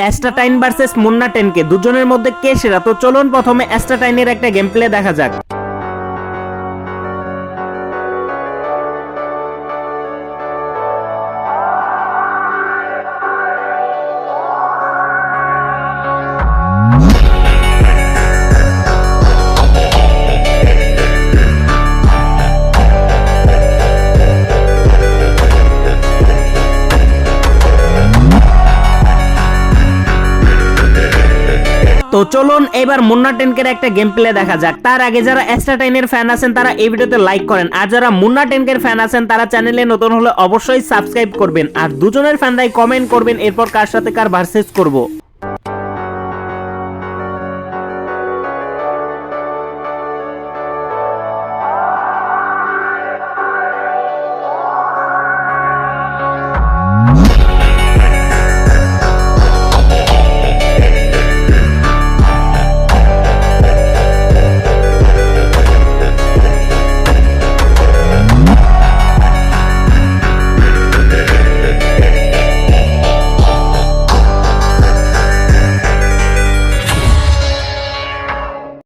অ্যাস্টাটাইন versus Munna টেনকে দুজনের মধ্যে কে সেরা? তো চলুন প্রথমে অ্যাস্টাটাইনের একটা গেম প্লে দেখা যাক। তো চলুন এবার মুন্না টেনকের একটা গেম প্লে দেখা যাক। তার আগে যারা অ্যাস্টাটাইনের ফ্যান আছেন তারা এই ভিডিওতে লাইক করেন, আর যারা মুন্না টেনকের ফ্যান আছেন তারা চ্যানেলে নতুন হলে অবশ্যই সাবস্ক্রাইব করবেন, আর দুজনের ফ্যানরাই কমেন্ট করবেন এরপর কার সাথে কার ভার্সেস করব।